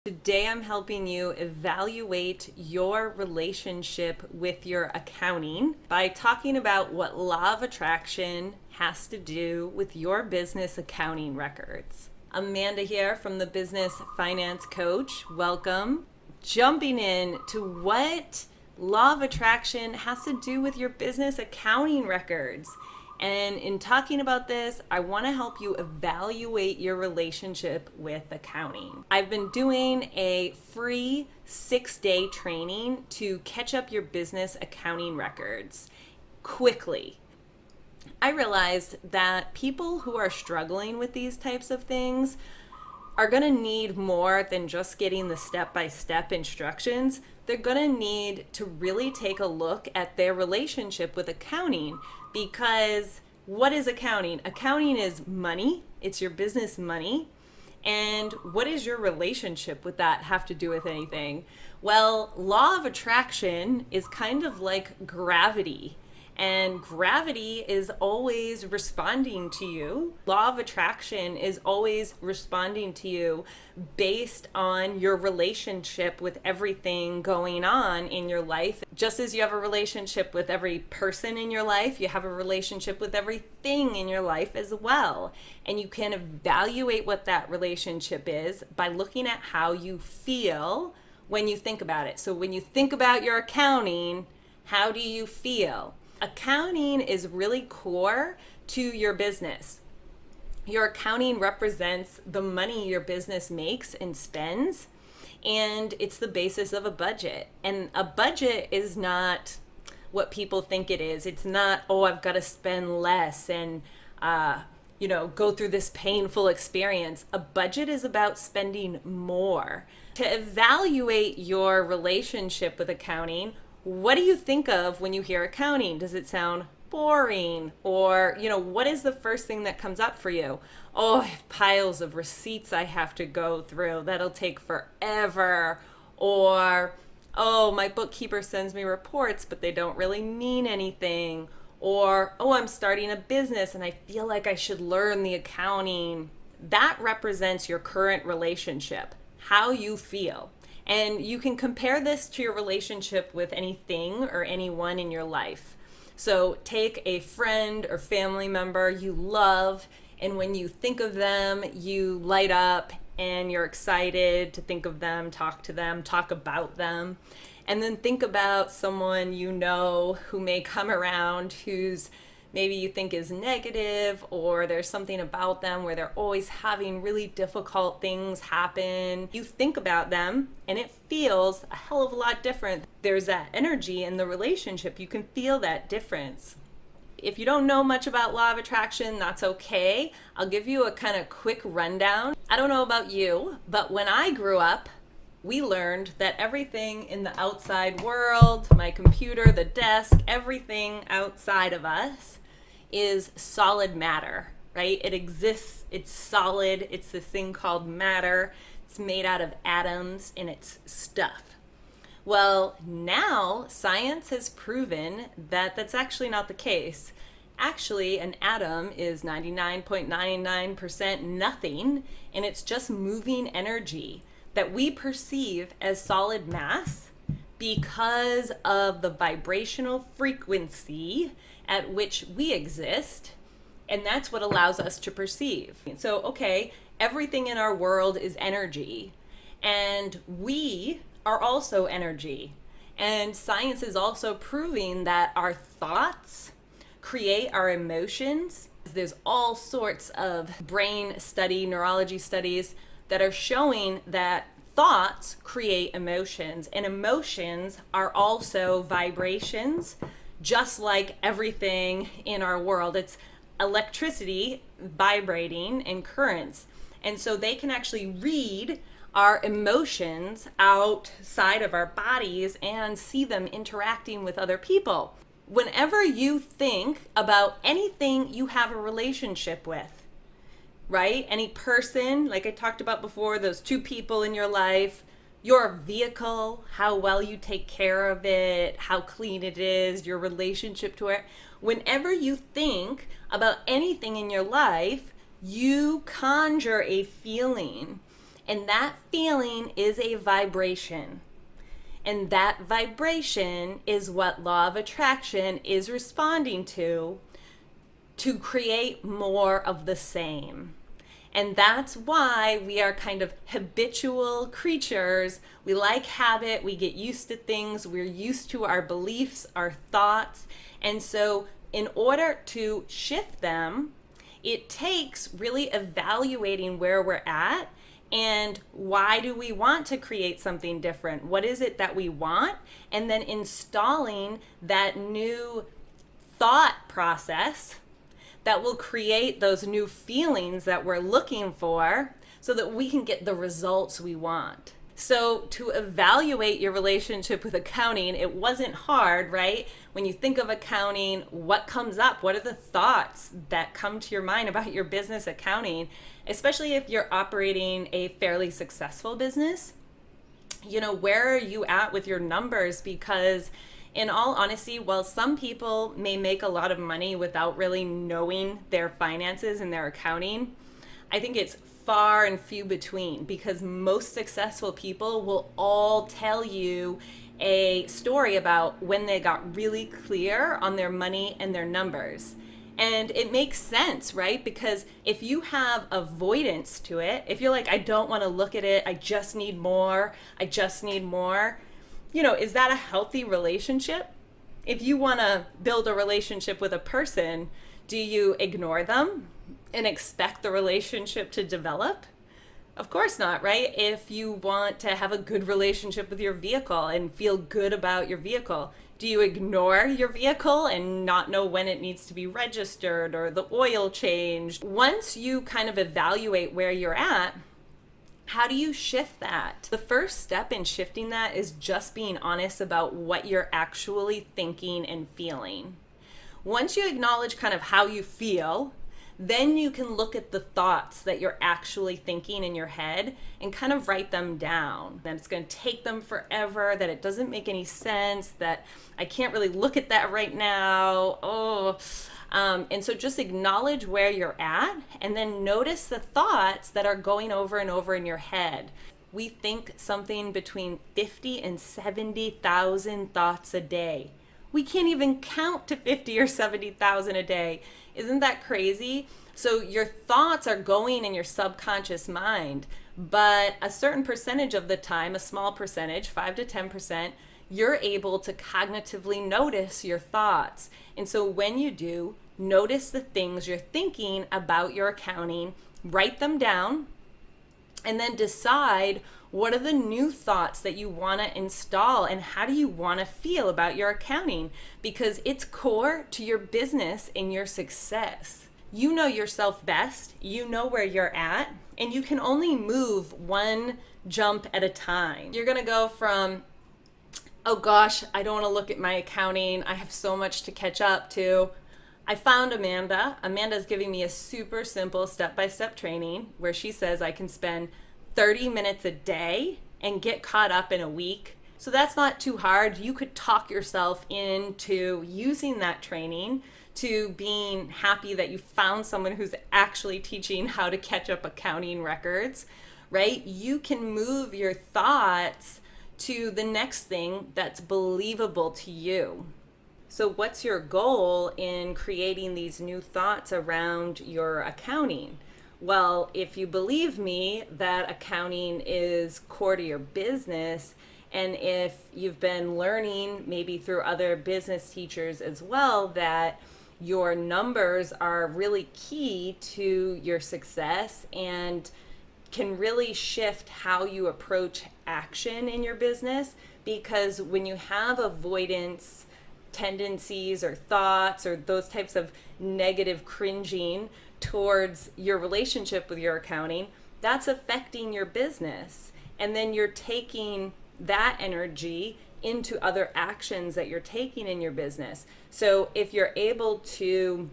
Today, I'm helping you evaluate your relationship with your accounting by talking about what law of attraction has to do with your business accounting records. Amanda here from the Business Finance Coach. Welcome. Jumping in to what law of attraction has to do with your business accounting records. And in talking about this, I want to help you evaluate your relationship with accounting. I've been doing a free 6-day training to catch up your business accounting records quickly. I realized that people who are struggling with these types of things are going to need more than just getting the step-by-step instructions. They're going to need to really take a look at their relationship with accounting, because what is accounting? Accounting is money. It's your business money. And what is your relationship with that have to do with anything? Well, law of attraction is kind of like gravity. And gravity is always responding to you. Law of attraction is always responding to you based on your relationship with everything going on in your life. Just as you have a relationship with every person in your life, you have a relationship with everything in your life as well. And you can evaluate what that relationship is by looking at how you feel when you think about it. So when you think about your accounting, how do you feel? Accounting is really core to your business. Your accounting represents the money your business makes and spends, and it's the basis of a budget. And a budget is not what people think it is. It's not, oh, I've got to spend less and go through this painful experience. A budget is about spending more. To evaluate your relationship with accounting, what do you think of when you hear accounting? Does it sound boring? Or, what is the first thing that comes up for you? Oh, I have piles of receipts I have to go through. That'll take forever. Or, oh, my bookkeeper sends me reports, but they don't really mean anything. Or, oh, I'm starting a business and I feel like I should learn the accounting. That represents your current relationship, how you feel. And you can compare this to your relationship with anything or anyone in your life. So take a friend or family member you love, and when you think of them, you light up and you're excited to think of them, talk to them, talk about them. And then think about someone you know who may come around who's maybe you think is negative, or there's something about them where they're always having really difficult things happen. You think about them and it feels a hell of a lot different. There's that energy in the relationship. You can feel that difference. If you don't know much about law of attraction, that's okay. I'll give you a kind of quick rundown. I don't know about you, but when I grew up, we learned that everything in the outside world, my computer, the desk, everything outside of us is solid matter, right? It exists, it's solid, it's this thing called matter. It's made out of atoms and it's stuff. Well, now science has proven that that's actually not the case. Actually, an atom is 99.99% nothing, and it's just moving energy that we perceive as solid mass because of the vibrational frequency at which we exist, and that's what allows us to perceive. So, okay, everything in our world is energy, and we are also energy. And science is also proving that our thoughts create our emotions. There's all sorts of brain study, neurology studies that are showing that thoughts create emotions, and emotions are also vibrations, just like everything in our world. It's electricity vibrating and currents. And so they can actually read our emotions outside of our bodies and see them interacting with other people. Whenever you think about anything you have a relationship with, right? Any person, like I talked about before, those two people in your life, your vehicle, how well you take care of it, how clean it is, your relationship to it. Whenever you think about anything in your life, you conjure a feeling. And that feeling is a vibration. And that vibration is what law of attraction is responding to create more of the same. And that's why we are kind of habitual creatures. We like habit, we get used to things, we're used to our beliefs, our thoughts. And so in order to shift them, it takes really evaluating where we're at and why do we want to create something different? What is it that we want? And then installing that new thought process that will create those new feelings that we're looking for so that we can get the results we want. So to evaluate your relationship with accounting, it wasn't hard, right? When you think of accounting, what comes up? What are the thoughts that come to your mind about your business accounting, especially if you're operating a fairly successful business? Where are you at with your numbers? Because in all honesty, while some people may make a lot of money without really knowing their finances and their accounting, I think it's far and few between, because most successful people will all tell you a story about when they got really clear on their money and their numbers. And it makes sense, right? Because if you have avoidance to it, if you're like, I don't want to look at it, I just need more, is that a healthy relationship? If you want to build a relationship with a person, do you ignore them and expect the relationship to develop? Of course not, right? If you want to have a good relationship with your vehicle and feel good about your vehicle, do you ignore your vehicle and not know when it needs to be registered or the oil changed? Once you kind of evaluate where you're at, how do you shift that? The first step in shifting that is just being honest about what you're actually thinking and feeling. Once you acknowledge kind of how you feel, then you can look at the thoughts that you're actually thinking in your head and kind of write them down. That it's going to take them forever, that it doesn't make any sense, that I can't really look at that right now. And so just acknowledge where you're at and then notice the thoughts that are going over and over in your head. We think something between 50 and 70,000 thoughts a day. We can't even count to 50 or 70,000 a day. Isn't that crazy? So your thoughts are going in your subconscious mind, but a certain percentage of the time, a small percentage, 5 to 10%, you're able to cognitively notice your thoughts. And so when you do, notice the things you're thinking about your accounting, write them down, and then decide what are the new thoughts that you want to install and how do you want to feel about your accounting, because it's core to your business and your success. You know yourself best, you know where you're at, and you can only move one jump at a time. You're going to go from, oh gosh, I don't want to look at my accounting, I have so much to catch up to. I found Amanda. Amanda's giving me a super simple step-by-step training where she says I can spend 30 minutes a day and get caught up in a week. So that's not too hard. You could talk yourself into using that training, to being happy that you found someone who's actually teaching how to catch up accounting records, right? You can move your thoughts to the next thing that's believable to you. So what's your goal in creating these new thoughts around your accounting? Well, if you believe me that accounting is core to your business, and if you've been learning maybe through other business teachers as well that your numbers are really key to your success and can really shift how you approach action in your business, because when you have avoidance tendencies or thoughts or those types of negative cringing towards your relationship with your accounting, that's affecting your business. And then you're taking that energy into other actions that you're taking in your business. So if you're able to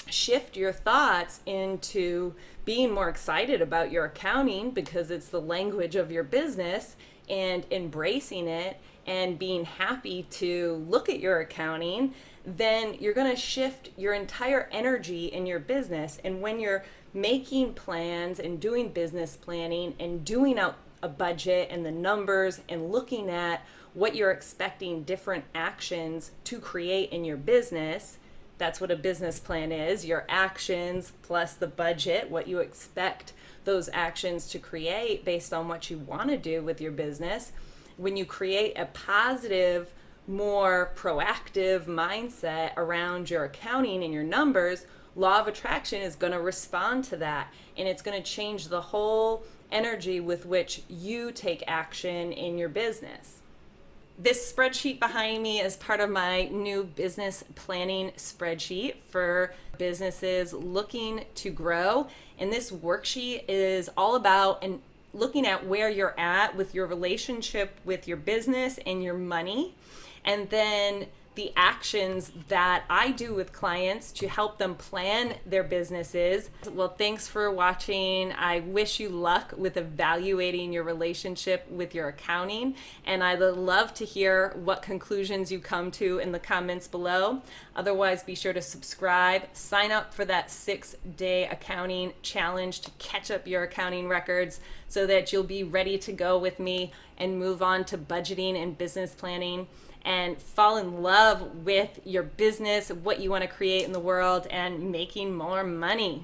shift your thoughts into being more excited about your accounting because it's the language of your business, and embracing it and being happy to look at your accounting, then you're going to shift your entire energy in your business. And when you're making plans and doing business planning and doing out a budget and the numbers and looking at what you're expecting different actions to create in your business. That's what a business plan is, your actions plus the budget, what you expect those actions to create based on what you want to do with your business. When you create a positive, more proactive mindset around your accounting and your numbers, law of attraction is going to respond to that, and it's going to change the whole energy with which you take action in your business. This spreadsheet behind me is part of my new business planning spreadsheet for businesses looking to grow. And this worksheet is all about looking at where you're at with your relationship with your business and your money, and then the actions that I do with clients to help them plan their businesses. Well, thanks for watching. I wish you luck with evaluating your relationship with your accounting, and I'd love to hear what conclusions you come to in the comments below. Otherwise, be sure to subscribe, sign up for that 6-day accounting challenge to catch up your accounting records so that you'll be ready to go with me and move on to budgeting and business planning, and fall in love with your business, what you want to create in the world, and making more money.